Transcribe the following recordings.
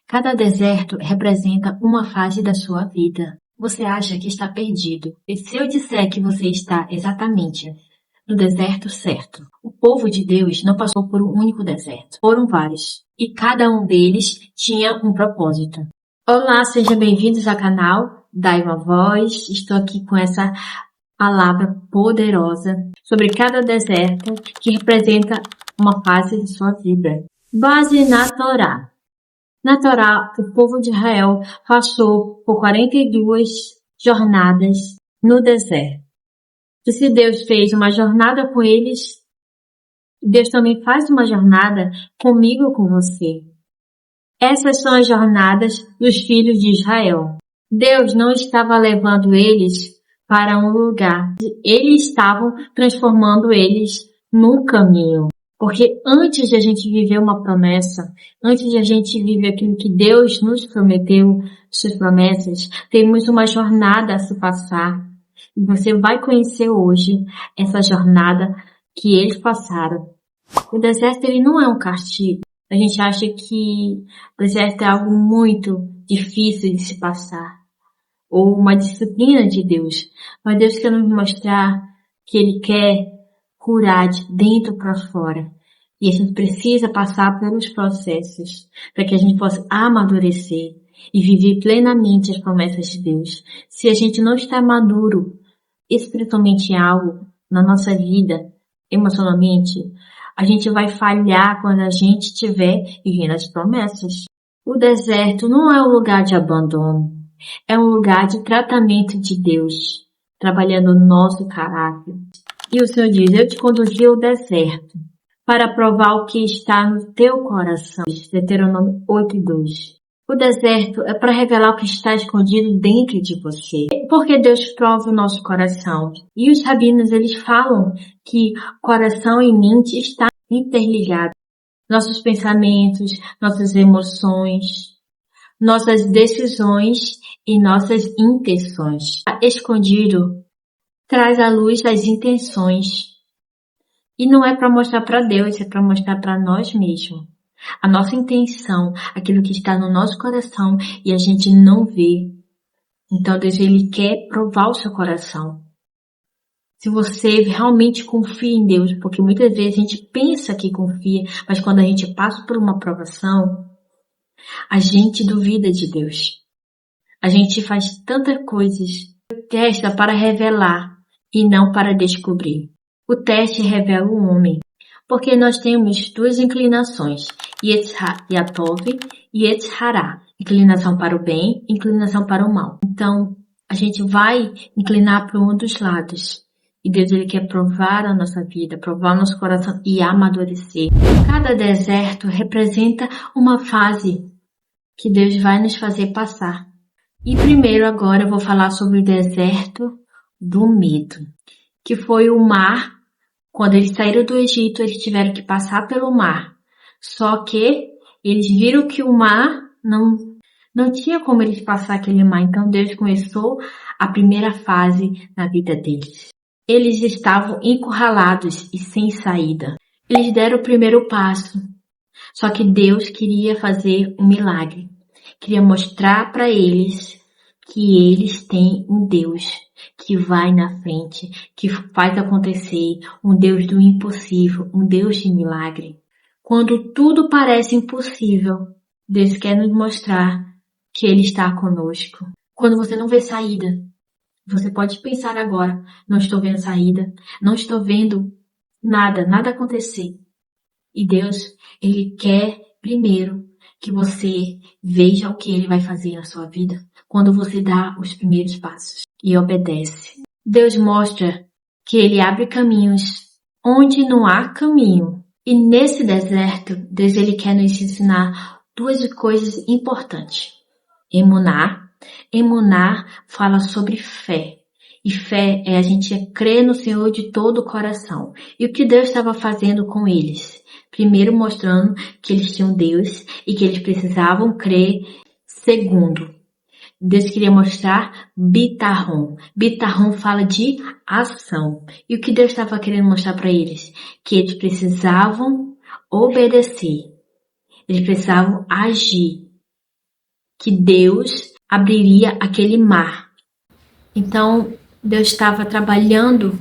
Cada deserto representa uma fase da sua vida. Você acha que está perdido. E se eu disser que você está exatamente no deserto certo? O povo de Deus não passou por um único deserto. Foram vários. E cada um deles tinha um propósito. Olá, sejam bem-vindos ao canal Dai uma Voz. Estou aqui com essa palavra poderosa sobre cada deserto que representa uma fase de sua vida. Base na Torá. Na Torá, o povo de Israel passou por 42 jornadas no deserto. E se Deus fez uma jornada com eles, Deus também faz uma jornada comigo e com você. Essas são as jornadas dos filhos de Israel. Deus não estava levando eles para um lugar. Eles estavam transformando eles num caminho. Porque antes de a gente viver uma promessa, antes de a gente viver aquilo que Deus nos prometeu, suas promessas, temos uma jornada a se passar. E você vai conhecer hoje essa jornada que eles passaram. O deserto, ele não é um castigo. A gente acha que o deserto é algo muito difícil de se passar. Ou uma disciplina de Deus. Mas Deus quer nos mostrar que Ele quer curar de dentro para fora. E a gente precisa passar pelos processos para que a gente possa amadurecer e viver plenamente as promessas de Deus. Se a gente não está maduro espiritualmente em algo na nossa vida, emocionalmente, a gente vai falhar quando a gente estiver vivendo as promessas. O deserto não é um lugar de abandono, é um lugar de tratamento de Deus, trabalhando o nosso caráter. E o Senhor diz, eu te conduzi ao deserto para provar o que está no teu coração. Deuteronômio 8:2. O deserto é para revelar o que está escondido dentro de você. Porque Deus prova o nosso coração. E os rabinos, eles falam que coração e mente estão interligados. Nossos pensamentos, nossas emoções, nossas decisões e nossas intenções. Escondido traz à luz as intenções. E não é para mostrar para Deus, é para mostrar para nós mesmos. A nossa intenção, aquilo que está no nosso coração e a gente não vê. Então Deus, Ele quer provar o seu coração. Se você realmente confia em Deus, porque muitas vezes a gente pensa que confia, mas quando a gente passa por uma provação, a gente duvida de Deus. A gente faz tantas coisas. O teste é para revelar e não para descobrir. O teste revela o homem, porque nós temos duas inclinações, Yatov e Yetzirah, inclinação para o bem, inclinação para o mal. Então, a gente vai inclinar para um dos lados. E Deus, Ele quer provar a nossa vida, provar o nosso coração e amadurecer. Cada deserto representa uma fase que Deus vai nos fazer passar. E primeiro agora eu vou falar sobre o deserto do medo, que foi o mar. Quando eles saíram do Egito, eles tiveram que passar pelo mar. Só que eles viram que o mar não tinha como eles passar aquele mar. Então Deus começou a primeira fase na vida deles. Eles estavam encurralados e sem saída. Eles deram o primeiro passo. Só que Deus queria fazer um milagre. Queria mostrar para eles que eles têm um Deus que vai na frente, que faz acontecer, um Deus do impossível, um Deus de milagre. Quando tudo parece impossível, Deus quer nos mostrar que Ele está conosco. Quando você não vê saída, você pode pensar agora, não estou vendo saída, não estou vendo nada acontecer. E Deus, Ele quer primeiro que você veja o que Ele vai fazer na sua vida quando você dá os primeiros passos e obedece. Deus mostra que Ele abre caminhos onde não há caminho. E nesse deserto, Deus, Ele quer nos ensinar duas coisas importantes. Emuná. Emuná fala sobre fé. E fé é a gente crer no Senhor de todo o coração. E o que Deus estava fazendo com eles? Primeiro mostrando que eles tinham Deus e que eles precisavam crer. Segundo, Deus queria mostrar Bitarron. Bitarron fala de ação. E o que Deus estava querendo mostrar para eles? Que eles precisavam obedecer. Eles precisavam agir. que Deus abriria aquele mar. Então, Deus estava trabalhando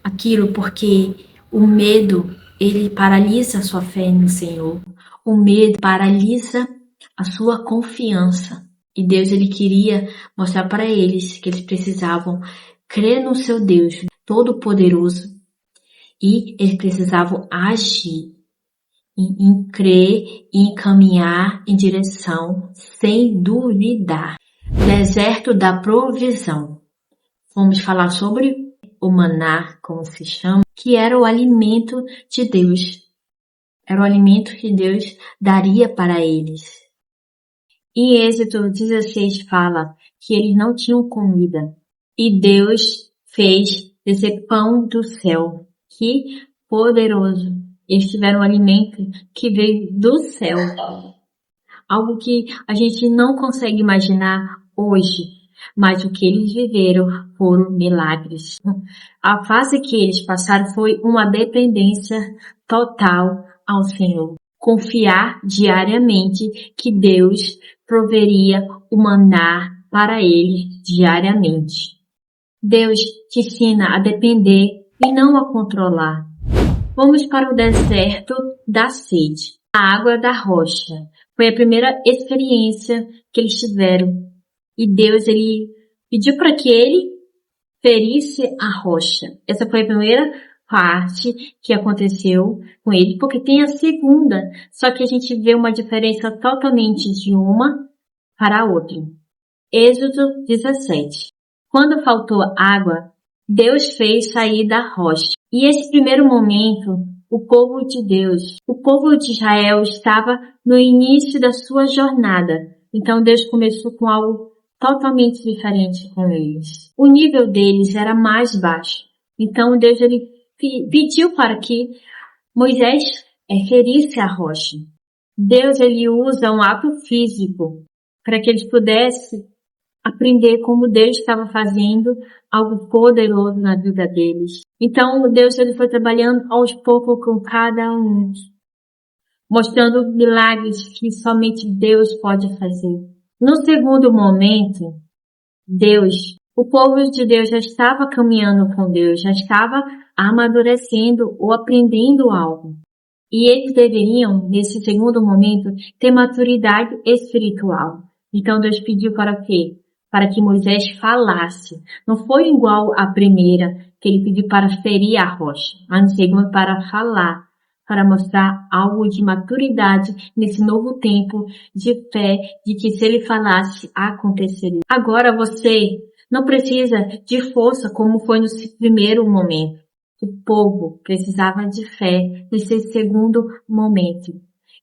aquilo porque o medo, ele paralisa a sua fé no Senhor. O medo paralisa a sua confiança. E Deus, ele queria mostrar para eles que eles precisavam crer no seu Deus Todo-Poderoso e eles precisavam agir em crer e em caminhar em direção sem duvidar. Deserto da provisão. Vamos falar sobre o maná, como se chama, que era o alimento de Deus. Era o alimento que Deus daria para eles. Em Êxodo 16 fala que eles não tinham comida e Deus fez descer pão do céu. Que poderoso! Eles tiveram um alimento que veio do céu. Algo que a gente não consegue imaginar hoje, mas o que eles viveram foram milagres. A fase que eles passaram foi uma dependência total ao Senhor. Confiar diariamente que Deus proveria o maná para eles diariamente. Deus te ensina a depender e não a controlar. Vamos para o deserto da sede. A água da rocha. Foi a primeira experiência que eles tiveram. E Deus, ele pediu para que ele ferisse a rocha. Essa foi a primeira parte que aconteceu com ele, porque tem a segunda. Só que a gente vê uma diferença totalmente de uma para a outra. Êxodo 17. Quando faltou água, Deus fez sair da rocha. E esse primeiro momento, o povo de Deus, o povo de Israel estava no início da sua jornada. Então Deus começou com algo totalmente diferente com eles. O nível deles era mais baixo. Então Deus, ele pediu para que Moisés ferisse a rocha. Deus, ele usa um ato físico para que eles pudessem aprender como Deus estava fazendo algo poderoso na vida deles. Então Deus, ele foi trabalhando aos poucos com cada um, mostrando milagres que somente Deus pode fazer. No segundo momento, o povo de Deus já estava caminhando com Deus, já estava amadurecendo ou aprendendo algo. E eles deveriam, nesse segundo momento, ter maturidade espiritual. Então Deus pediu para quê? Para que Moisés falasse. Não foi igual à primeira, que ele pediu para ferir a rocha, mas no segundo para falar, para mostrar algo de maturidade nesse novo tempo de fé, de que se ele falasse, aconteceria. Agora você não precisa de força como foi no primeiro momento. O povo precisava de fé nesse segundo momento.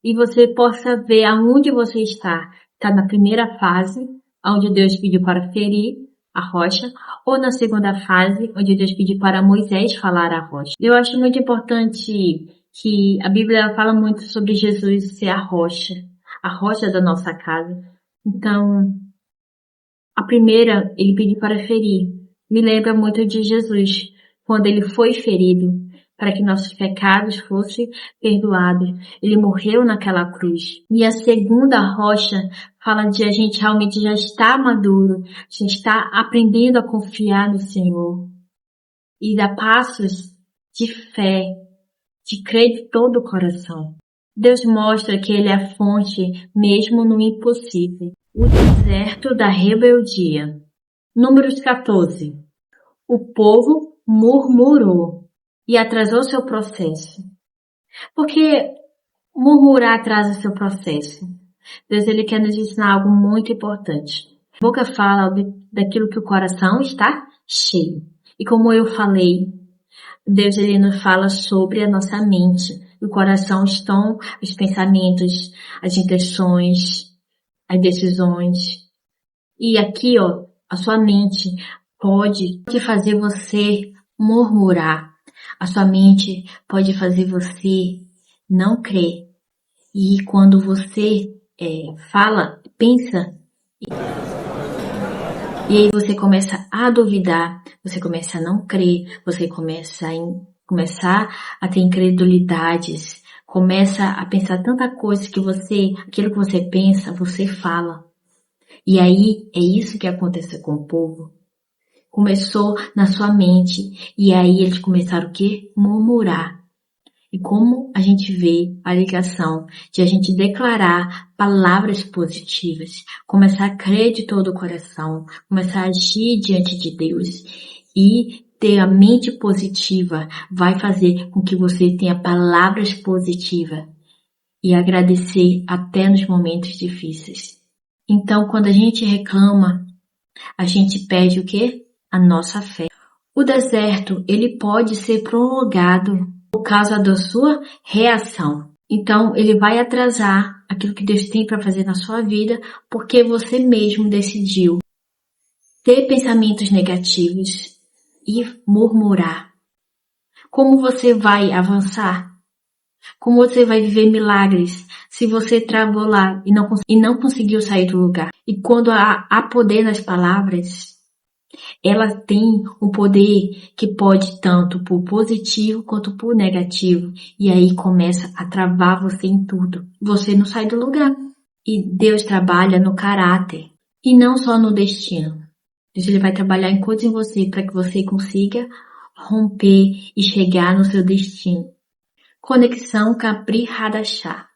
E você possa ver aonde você está. Está na primeira fase, onde Deus pediu para ferir a rocha, ou na segunda fase, onde Deus pediu para Moisés falar a rocha. Eu acho muito importante que a Bíblia fala muito sobre Jesus ser a rocha da nossa casa. Então, a primeira, ele pediu para ferir. Me lembra muito de Jesus, quando ele foi ferido, para que nossos pecados fossem perdoados. Ele morreu naquela cruz. E a segunda rocha fala de a gente realmente já estar maduro, já está aprendendo a confiar no Senhor. E dar passos de fé, de crer de todo o coração. Deus mostra que Ele é a fonte, mesmo no impossível. O deserto da rebeldia. Números 14. O povo murmurou e atrasou seu processo. Porque murmurar atrasa seu processo. Deus, ele quer nos ensinar algo muito importante. A boca fala daquilo que o coração está cheio. E como eu falei, Deus, ele nos fala sobre a nossa mente. O coração estão os pensamentos, as intenções, as decisões. E aqui, a sua mente pode fazer você murmurar. A sua mente pode fazer você não crer. E quando você fala, pensa, e aí você começa a duvidar, você começa a não crer, você começa a ter incredulidades, começa a pensar tanta coisa que aquilo que você pensa, você fala. E aí, é isso que aconteceu com o povo. Começou na sua mente, e aí eles começaram o quê? Murmurar. E como a gente vê a ligação de a gente declarar palavras positivas, começar a crer de todo o coração, começar a agir diante de Deus e ter a mente positiva vai fazer com que você tenha palavras positivas e agradecer até nos momentos difíceis. Então, quando a gente reclama, a gente perde o quê? A nossa fé. O deserto, ele pode ser prolongado por causa da sua reação. Então, ele vai atrasar aquilo que Deus tem para fazer na sua vida, porque você mesmo decidiu ter pensamentos negativos e murmurar. Como você vai avançar? Como você vai viver milagres se você travou lá e não conseguiu sair do lugar? E quando há poder nas palavras, ela tem um poder que pode tanto por positivo quanto por negativo. E aí começa a travar você em tudo. Você não sai do lugar. E Deus trabalha no caráter e não só no destino. Deus ele vai trabalhar em coisas em você para que você consiga romper e chegar no seu destino. Conexão Capri Hadashah,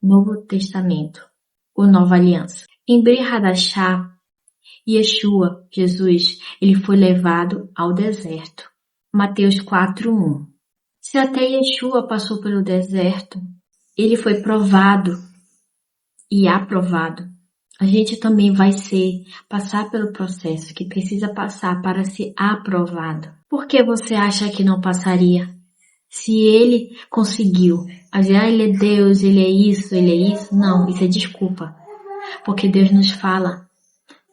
Novo Testamento, ou Nova Aliança. Em Bri Hadashah, Yeshua, Jesus, ele foi levado ao deserto. Mateus 4:1. Se até Yeshua passou pelo deserto, ele foi provado e aprovado. A gente também vai passar pelo processo que precisa passar para ser aprovado. Por que você acha que não passaria? Se ele conseguiu, ele é Deus, ele é isso, não, isso é desculpa. Porque Deus nos fala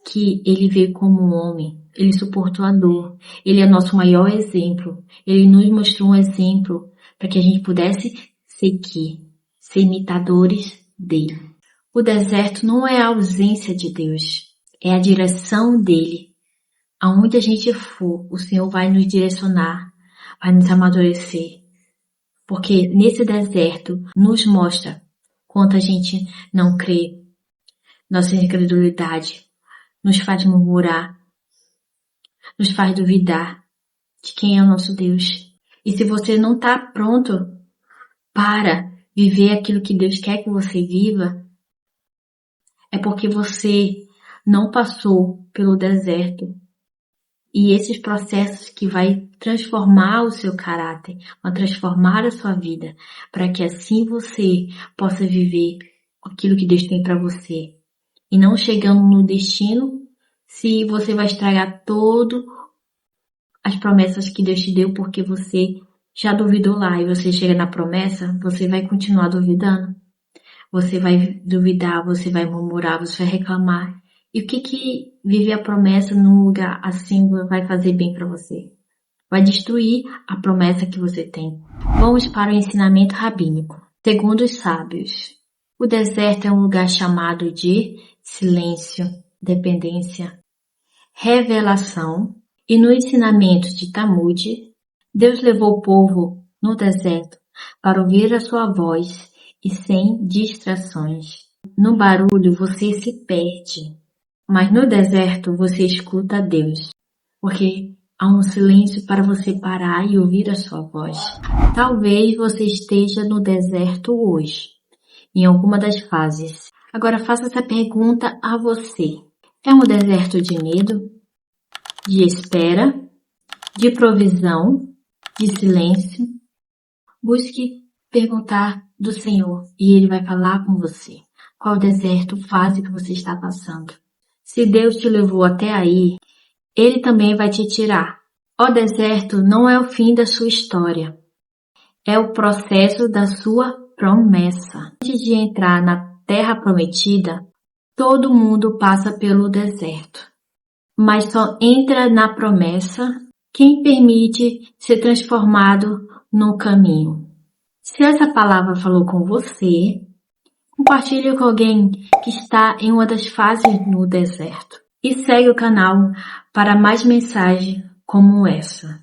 que ele veio como um homem, ele suportou a dor, ele é nosso maior exemplo, ele nos mostrou um exemplo para que a gente pudesse seguir, ser imitadores dele. O deserto não é a ausência de Deus, é a direção dele. Aonde a gente for, o Senhor vai nos direcionar, vai nos amadurecer. Porque nesse deserto nos mostra quanto a gente não crê, nossa incredulidade nos faz murmurar, nos faz duvidar de quem é o nosso Deus. E se você não está pronto para viver aquilo que Deus quer que você viva, é porque você não passou pelo deserto. E esses processos que vai transformar o seu caráter, vai transformar a sua vida, para que assim você possa viver aquilo que Deus tem para você. E não chegando no destino, se você vai estragar todas as promessas que Deus te deu, porque você já duvidou lá e você chega na promessa, você vai continuar duvidando. Você vai duvidar, você vai murmurar, você vai reclamar. E o que viver a promessa num lugar assim vai fazer bem para você? Vai destruir a promessa que você tem. Vamos para o ensinamento rabínico. Segundo os sábios, o deserto é um lugar chamado de silêncio, dependência, revelação. E no ensinamento de Talmud, Deus levou o povo no deserto para ouvir a sua voz e sem distrações. No barulho você se perde. Mas no deserto você escuta Deus, porque há um silêncio para você parar e ouvir a sua voz. Talvez você esteja no deserto hoje, em alguma das fases. Agora faça essa pergunta a você. É um deserto de medo, de espera, de provisão, de silêncio? Busque perguntar do Senhor e Ele vai falar com você. Qual deserto, fase que você está passando? Se Deus te levou até aí, Ele também vai te tirar. O deserto não é o fim da sua história. É o processo da sua promessa. Antes de entrar na terra prometida, todo mundo passa pelo deserto. Mas só entra na promessa quem permite ser transformado no caminho. Se essa palavra falou com você, compartilhe com alguém que está em uma das fases no deserto. E segue o canal para mais mensagens como essa.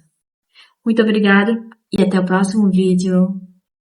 Muito obrigada e até o próximo vídeo.